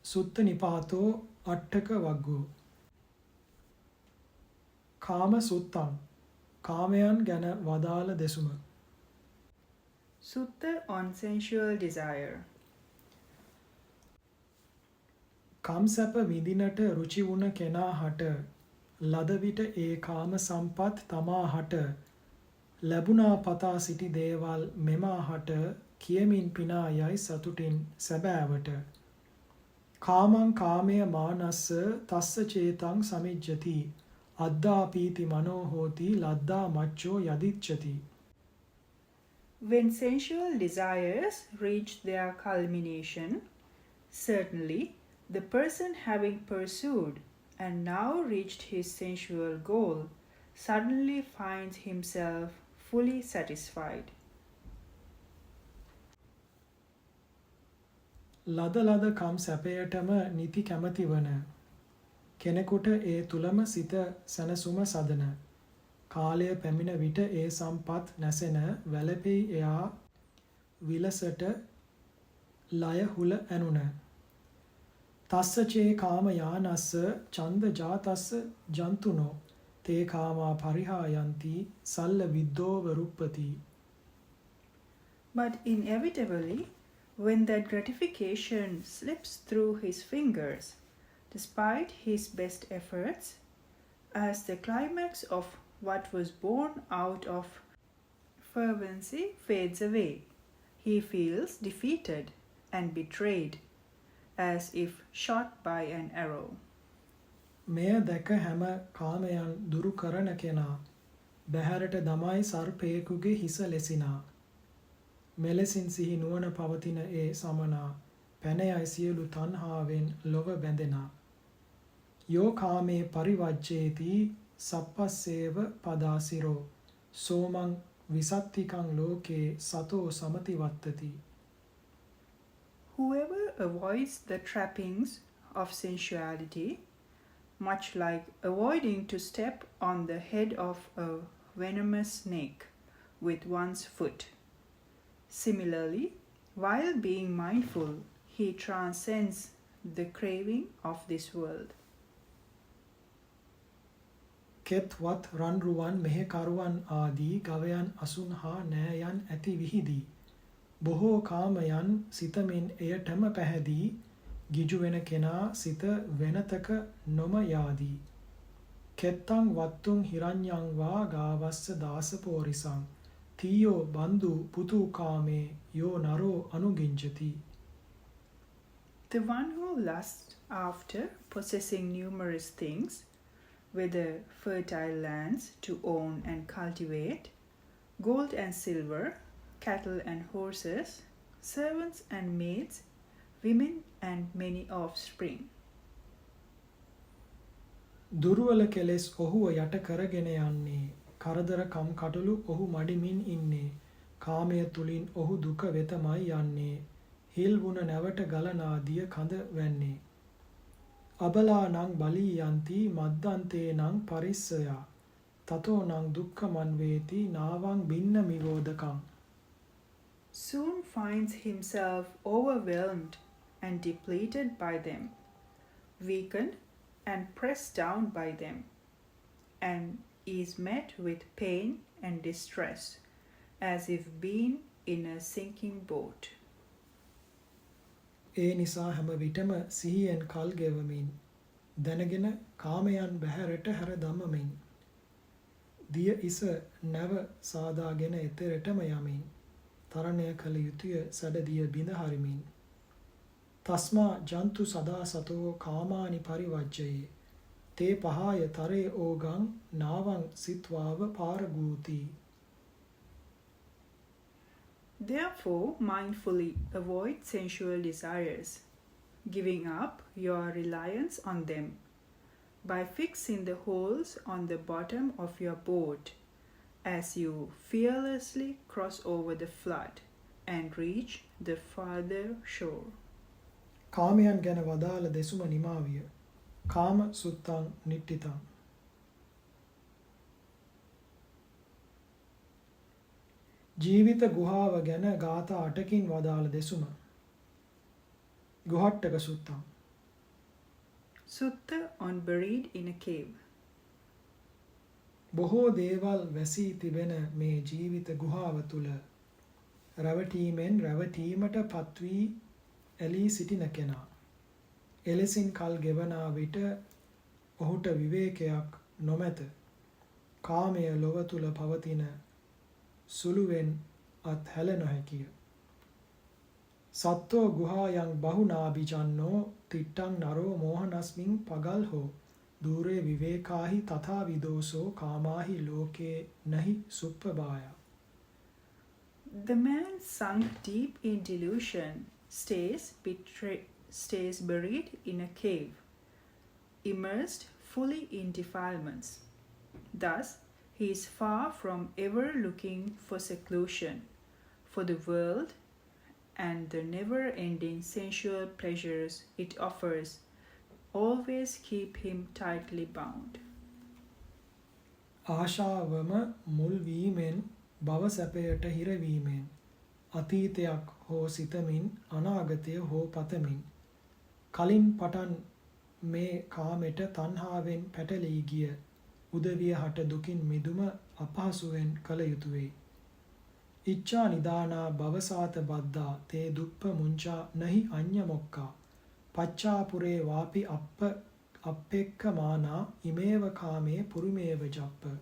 සුත්ත නිපාතෝ අට්ඨක වග්ගෝ. කාම සුත්තං කාමයන් ගැන වදාළ දෙසුම. Sutta on sensual desire. කම් සැප විඳිනට රුචි වුණ කෙනා හට ලද විට ඒ කාම සම්පත් තමා හට ලැබුණා පතා සිටි දේවල් මෙමා හට කියමින් පිනා යයි සතුටින් සැබෑවට. කාමං කාමය මානස්ස තස්ස චේතං සමිජ්ජති අද්දා පීති මනෝ හෝති ලද්දා මච්චෝ යදිච්ඡති. When sensual desires reach their culmination, certainly the person having pursued and now reached his sensual goal suddenly finds himself fully satisfied. ලද ලද කම් සැපයටම නිති කැමති වන කෙනෙකුට ඒ තුලම සිත සනසුම සදන කාලය පැමිණ විට ඒ සම්පත් නැසෙන වැළපෙයි එයා විලසට ලය හුල ඇනුන. තස්ස චේ කාම යානස්ස ඡන්ද ජාතස්ස ජන්තුනෝ තේ කාමා පරිහායන්ති සල්ල විද්දෝව රුප්පති. But inevitably, when that gratification slips through his fingers, despite his best efforts, as the climax of what was born out of fervency fades away, he feels defeated and betrayed, as if shot by an arrow. මෙය දැක හැම කාමයන් දුරු කරන කෙනා බහැරට දමයි සර්පයෙකුගේ හිස ලෙසිනා. මෙලෙසින් සිහි නුවණ පවතින ඒ සමනා පැනයයි සියලු තණ්හාවෙන් ලොව බැඳෙනා. යෝ කාමේ පරිවජ්ජේති සප්පස්සේව පදාසිරෝ සෝමං විසත්තිකං ලෝකේ සතෝ සමති වත්තති. Whoever avoids the trappings of sensuality, much like avoiding to step on the head of a venomous snake with one's foot. Similarly, while being mindful, he transcends the craving of this world. කෙත් වත් රන් රුවන් මෙහෙකරුවන් ආදී ගවයන් අසුන් හා නෑයන් ඇති විහිදී බොහෝ කාමයන් සිතමින් එයටම පැහැදී ගිජු වෙන කෙනා සිත වෙනතක නොම යාදී. කෙත්තං වත්තුං හිරඤ්ඤං වා ගාවස්ස දාස පෝරිසං තීයෝ බන්දු පුතු කාමේ යෝ නරෝ අනුගිංජති. The one who lusts after possessing numerous things, whether fertile lands to own and cultivate, gold and silver, cattle and horses, servants and maids, women and many offspring. දුර්වල කෙලෙස් ඔහුව යට කරගෙන යන්නේ කරදර කම් කටළු ඔහු මඩිමින් ඉන්නේ කාමය තුලින් ඔහු දුක වෙතමයි යන්නේ හිල් වුණ නැවට ගලනා දිය කඳ වැන්නේ. අබලා නං බලී යන්ති මද්දන්තේ නං පරිස්සයා තතෝ නං දුක්ඛමන් වේති නාවං බින්න මිවෝදකං. Soon finds himself overwhelmed and depleted by them, weakened and pressed down by them, and is met with pain and distress, as if being in a sinking boat. ඒ නිසා හැම විටම සිහියෙන් කල් ගෙවමින් දැනගෙන කාමයන් බහැරට හැර දමමින් දිය ඉස නැව සාදාගෙන එතරටම යමින් තරණය කළ යුතුය සැඩදිය බිඳ හරිමින්. තස්මා ජන්තු සදා සතෝ කාමානි පරිවජ්ජයේ තේ පහාය තරේ ඕගං නාවං සිත්වාව පාරගූති. Therefore, mindfully avoid sensual desires, giving up your reliance on them by fixing the holes on the bottom of your boat as you fearlessly cross over the flood and reach the farther shore. කාමයන් ගැන වදාළ දෙසුම නිමාවිය. කාම සුත්තං නිට්ඨිතං. ජීවිත ගුහාව ගැන ගාථා 8කින් වදාළ දෙසුම. ගුහට්ටක සුත්තං. Sutta on buried in a cave. බොහෝ දේවල් වැසී තිබෙන මේ ජීවිත ගුහාව තුල රැවටීමෙන් රැවටීමට පත්වී ඇලී සිටින කෙනා එලෙසින් කල් ගෙවනා විට ඔහුට විවේකයක් නොමැත. කාමය ලොව තුල පවතින සුළුවෙන් අත්හැල නොහැකිය. සත්තෝ ගුහායන් බහුනාභිජන්නෝ තිට්ටං නරෝ මෝහනස්මින් පගල්හෝ दूरे विवेकाहि तथा विदोषो कामाहि लोके nahi suppabaya. The man sunk deep in delusion stays buried in a cave, immersed fully in defilements. Thus, he is far from ever looking for seclusion, for the world and the never-ending sensual pleasures it offers always keep him tightly bound. ආශාවම මුල් වීමෙන් භව සැපයට හිර වීමෙන් අතීතයක් හෝ සිතමින් අනාගතය හෝ පතමින් කලින් පටන් මේ කාමෙට තණ්හාවෙන් පැටලී ගිය උදවිය හට දුකින් මිදුම අපහසුවෙන් කල යුතුය වේ. ඉච්ඡා නිදානා භවසාත බද්දා තේ දුප්ප මුංචා නහි අඤ්ඤ මොක්කා පච්චාපුරේ වාපි අප්පෙක්ක මානා ඉමේව කාමේ පුරුමේව ජප්ප.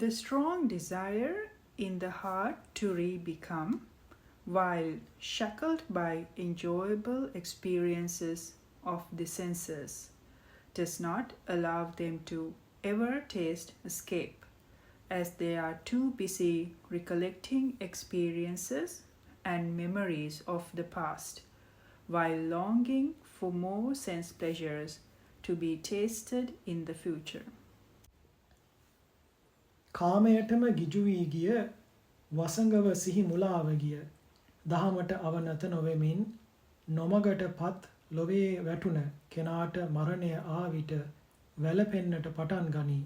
The strong desire in the heart to re-become, while shackled by enjoyable experiences of the senses, does not allow them to ever taste escape, as they are too busy recollecting experiences and memories of the past, while longing for more sense pleasures to be tasted in the future. කාමයටම ගිජු වී ගිය වසඟව සිහි මුලාව ගිය දහමට අවනත නොවෙමින් නොමගටපත් ලොවේ වැටුන කෙනාට මරණය ආ විට වැළපෙන්නට පටන් ගනී.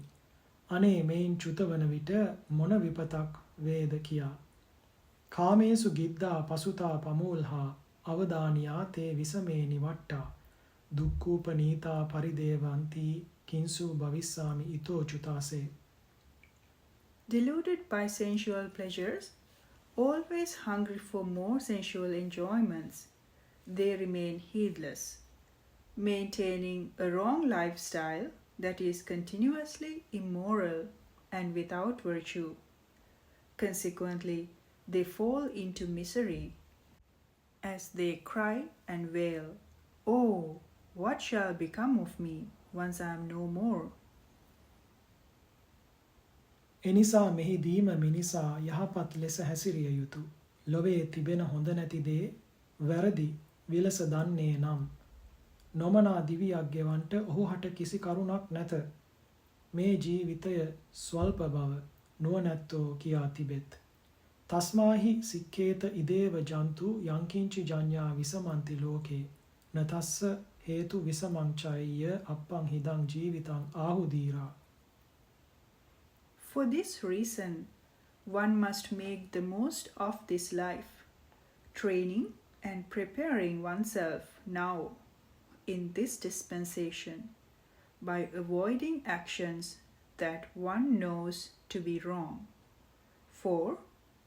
අනේ මෙයින් චුතවන විට මොන විපතක් වේද කියා. කාමේසු ගිද්දා පසුතා පමූල්හා අවදානියා තේ විසමේ නිවට්ටා දුක්ඛූපනීතා පරිදේවಂತಿ කිංසු භවිස්සාමි ඊතෝ චුතාසේ. Deluded by sensual pleasures, always hungry for more sensual enjoyments, they remain heedless, maintaining a wrong lifestyle that is continuously immoral and without virtue. Consequently, they fall into misery as they cry and wail, "Oh, what shall become of me once I am no more?" එනිසා මෙහිදීම මිනිසා යහපත් ලෙස හැසිරිය යුතු. ලොවේ තිබෙන හොඳ නැති දේ වැරදි විලස දන්නේ නම් නොමනා දිවියක් ගෙවන්ට ඔහු හට කිසි කරුණක් නැත. මේ ජීවිතය ස්වල්ප බව නුවණැත්තෝ කියා තිබෙත්. තස්මාහි සික්කේත ඉදේව ජන්තු යංකින්චි ජඤ්ඤා විසමන්ති ලෝකේ නතස්ස හේතු විසමංචය්‍ය අප්පං හිදං ජීවිතං ආහුදීරා. For this reason, one must make the most of this life, training and preparing oneself now in this dispensation by avoiding actions that one knows to be wrong. For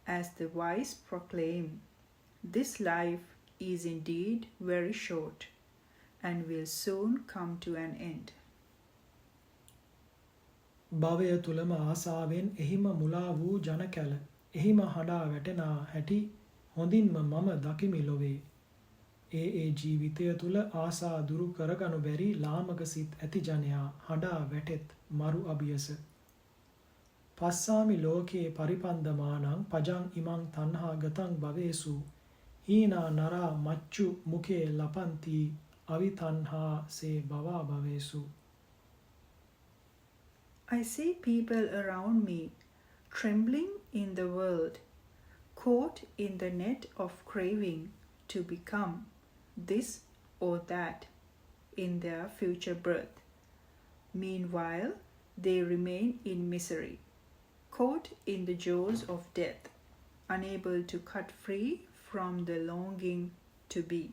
as the wise proclaim, this life is indeed very short and will soon come to an end. භවය තුලම ආසාවෙන් එහිම මුලා වූ ජන කැල එහිම හඩා වැටෙනා හැටි හොඳින්ම මම දකිමි ලොවේ. ඒ ජීවිතය තුල ආසා දුරු කරගනු බැරි ලාමක සිත් ඇති ජනයා හඩා වැටෙත් මරු අභියස. පස්සාමි ලෝකේ පරිපන්දමානං පජං ඉමං තණ්හා ගතං භවේසු හීනා නරා මච්චු මුකේ ලපන්ති අවිතණ්හා සේ භවා භවේසු. I see people around me trembling in the world, caught in the net of craving to become this or that in their future birth. Meanwhile, they remain in misery, caught in the jaws of death, unable to cut free from the longing to be.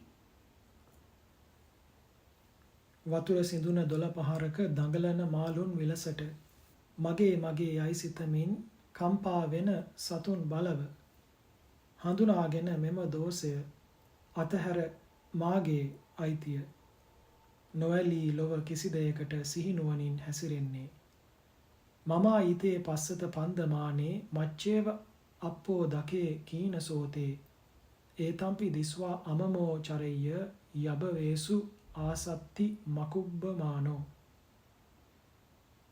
වතුර සිඳුන 12 දඟලන මාළුන් විලසට මගේ මගේ යයි සිතමින් කම්පා වෙන සතුන් බලව හඳුනාගෙන මෙම දෝෂය අතහැර මාගේ අයිතිය නොඇලී ලොව කිසි දෙයකට සිහිනුවණින් හැසිරෙන්නේ මම ඊතේ පස්සත පන්දමානේ මච්චේව අප්පෝ දකේ කීනසෝතේ ඒතම්පි දිස්වා අමමෝ චරෙය්‍ය යබවේසු ආසත්ති මකුබ්බමානෝ.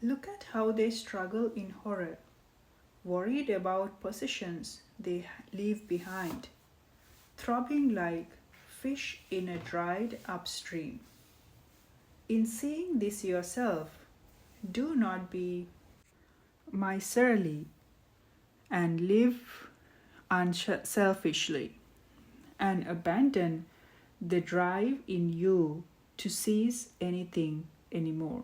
Look at how they struggle in horror, worried about possessions they leave behind, throbbing like fish in a dried up stream. In seeing this yourself, do not be miserly and live unselfishly, and abandon the drive in you to seize anything anymore.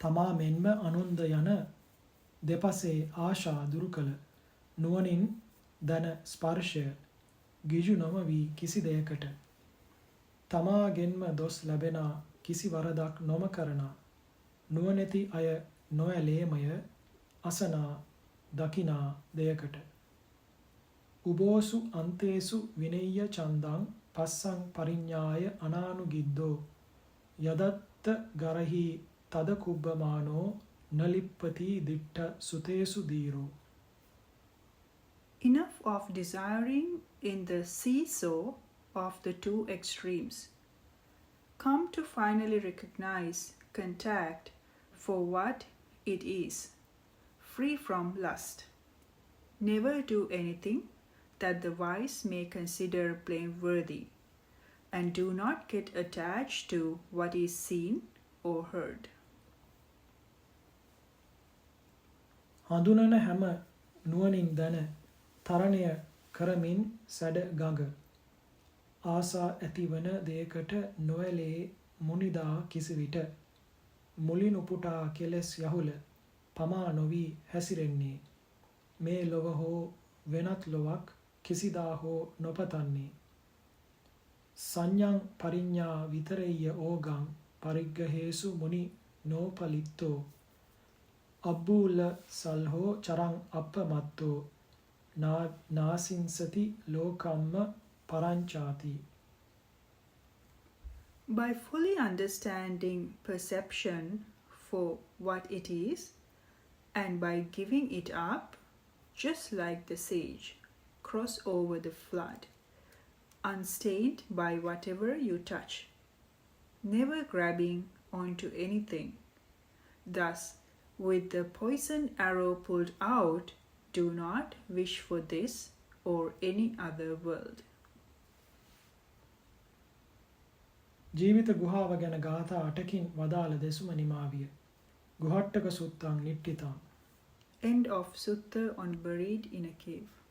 තමා මෙන්ම අනුන්ද යන දෙපසේ ආශා දුරු කළ නුවණින් දන ස්පර්ශය ගිජු නොම වී කිසි දෙයකට තමාගෙන්ම දොස් ලැබෙනා කිසි වරදක් නොම කරනා නුවණැති අය නොඇලේමය අසනා දකිනා දෙයකට උබෝසු අන්තේසු විනෙය්‍ය චන්දං පස්සං පරිඤ්ඤාය අනානුගිද්දෝ යදත්ත ගරහි තද කුබ්බමානෝ නලිප්පති දිට්ඨ සුතේසු දීරෝ. Enough of desiring in the seesaw of the two extremes. Come to finally recognize contact for what it is, free from lust. Never do anything that the wise may consider blameworthy, and do not get attached to what is seen or heard. හඳුනන හැම නුවණින් දන තරණය කරමින් සැඩ ගඟ ආසා ඇතිවන දෙයකට නොඇලේ මුනිදා කිසිවිට මුලින් උපුටා කෙලස් යහුල පමා නොවී හැසිරෙන්නේ මේ ලොව හෝ වෙනත් ලොවක් කිසිදා හෝ නොපතන්නේ සංඥං පරිඤ්ඤා විතරෙය්‍ය ඕගං පරිග්ගහේසු මුනි නෝපලිත්තෝ අබ්බූල සල්හෝ චරං අපමත්තෝ නාසින්සති ලෝකම්ම පරංචාති. By fully understanding perception for what it is, and by giving it up, just like the sage, cross over the flood, unstained by whatever you touch, never grabbing onto anything. Thus, with the poison arrow pulled out, do not wish for this or any other world. ජීවිත ගුහාව ගැන ගාථා 8කින් වදාළ දෙසුම නිමාවිය. ගුහට්ටක සුත්තං නිට්ඨිතං. End of Sutta on Buried in a Cave.